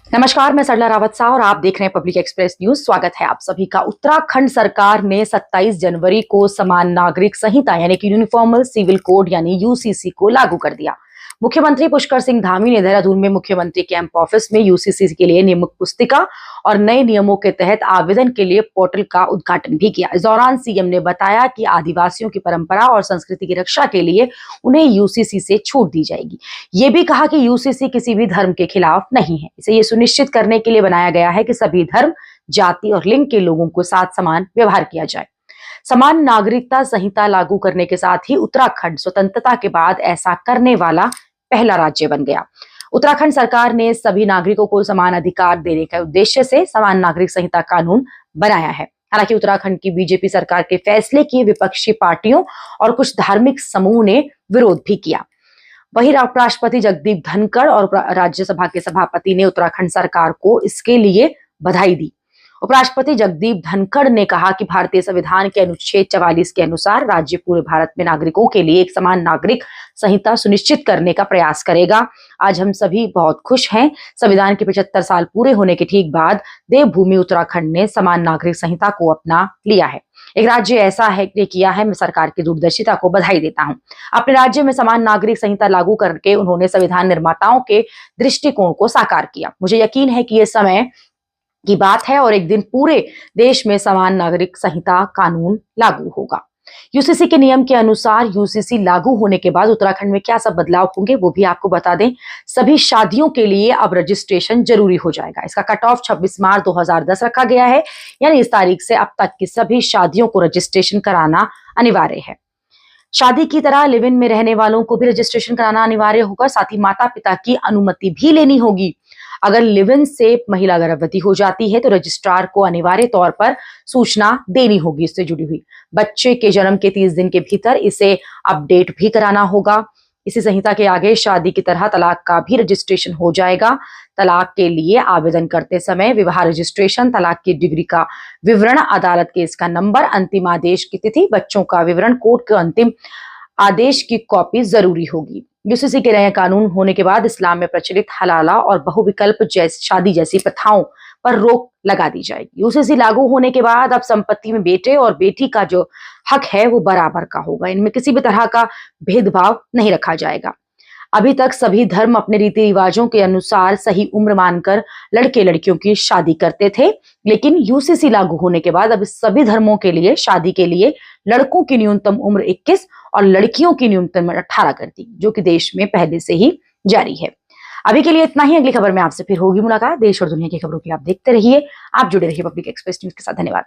नमस्कार, मैं सरला रावत सा और आप देख रहे हैं पब्लिक एक्सप्रेस न्यूज। स्वागत है आप सभी का। उत्तराखंड सरकार ने 27 जनवरी को समान नागरिक संहिता यानी कि यूनिफॉर्मल सिविल कोड यानी यूसीसी को लागू कर दिया। मुख्यमंत्री पुष्कर सिंह धामी ने देहरादून में मुख्यमंत्री कैंप ऑफिस में यूसीसी के लिए नियम पुस्तिका और नए नियमों के तहत आवेदन के लिए पोर्टल का उद्घाटन भी किया। इस दौरान सीएम ने बताया कि आदिवासियों की परंपरा और संस्कृति की रक्षा के लिए उन्हें यूसीसी से छूट दी जाएगी। ये भी कहा कि यूसीसी किसी भी धर्म के खिलाफ नहीं है। इसे ये सुनिश्चित करने के लिए बनाया गया है कि सभी धर्म, जाति और लिंग के लोगों को साथ समान व्यवहार किया जाए। समान नागरिकता संहिता लागू करने के साथ ही उत्तराखंड स्वतंत्रता के बाद ऐसा करने वाला पहला राज्य बन गया। उत्तराखंड सरकार ने सभी नागरिकों को समान अधिकार देने के उद्देश्य से समान नागरिक संहिता कानून बनाया है। हालांकि उत्तराखंड की बीजेपी सरकार के फैसले की विपक्षी पार्टियों और कुछ धार्मिक समूह ने विरोध भी किया। वहीं उपराष्ट्रपति जगदीप धनखड़ और राज्यसभा के सभापति ने उत्तराखंड सरकार को इसके लिए बधाई दी। उपराष्ट्रपति जगदीप धनखड़ ने कहा कि भारतीय संविधान के अनुच्छेद 44 के अनुसार राज्य पूरे भारत में नागरिकों के लिए एक समान नागरिक संहिता सुनिश्चित करने का प्रयास करेगा। आज हम सभी बहुत खुश हैं। संविधान के 75 साल पूरे होने के ठीक बाद देवभूमि उत्तराखंड ने समान नागरिक संहिता को अपना लिया है। एक राज्य ऐसा है ने किया है। मैं सरकार की दूरदर्शिता को बधाई देता हूं। अपने राज्य में समान नागरिक संहिता लागू करके उन्होंने संविधान निर्माताओं के दृष्टिकोण को साकार किया। मुझे यकीन है कि यह समय की बात है और एक दिन पूरे देश में समान नागरिक संहिता कानून लागू होगा। यूसीसी के नियम के अनुसार यूसीसी लागू होने के बाद उत्तराखंड में क्या सब बदलाव होंगे वो भी आपको बता दें। सभी शादियों के लिए अब रजिस्ट्रेशन जरूरी हो जाएगा। इसका कट ऑफ 26 मार्च 2010 रखा गया है, यानी इस तारीख से अब तक की सभी शादियों को रजिस्ट्रेशन कराना अनिवार्य है। शादी की तरह लिव इन में रहने वालों को भी रजिस्ट्रेशन कराना अनिवार्य होगा। साथ ही माता पिता की अनुमति भी लेनी होगी। अगर लिव इन से महिला गर्भवती हो जाती है तो रजिस्ट्रार को अनिवार्य तौर पर सूचना देनी होगी इससे जुड़ी हुई। बच्चे के जन्म के 30 दिन के भीतर इसे अपडेट भी कराना होगा। इसी संहिता के आगे शादी की तरह तलाक का भी रजिस्ट्रेशन हो जाएगा। तलाक के लिए आवेदन करते समय विवाह रजिस्ट्रेशन, तलाक की डिग्री का विवरण, अदालत केस का नंबर, अंतिम आदेश की तिथि, बच्चों का विवरण, कोर्ट के अंतिम आदेश की कॉपी जरूरी होगी। यूसीसी के नए कानून होने के बाद इस्लाम में प्रचलित हलाला और बहुविकल्प शादी जैसी प्रथाओं पर रोक लगा दी जाएगी। यूसीसी लागू होने के बाद अब संपत्ति में बेटे और बेटी का जो हक है वो बराबर का होगा। इनमें किसी भी तरह का भेदभाव नहीं रखा जाएगा। अभी तक सभी धर्म अपने रीति रिवाजों के अनुसार सही उम्र मानकर लड़के लड़कियों की शादी करते थे, लेकिन यूसीसी लागू होने के बाद अब सभी धर्मों के लिए शादी के लिए लड़कों की न्यूनतम उम्र 21 और लड़कियों की न्यूनतम 18 कर दी, जो कि देश में पहले से ही जारी है। अभी के लिए इतना ही। अगली खबर में आपसे फिर होगी मुलाकात। देश और दुनिया की खबरों के लिए आप देखते रहिए, आप जुड़े रहिए पब्लिक एक्सप्रेस न्यूज के साथ। धन्यवाद।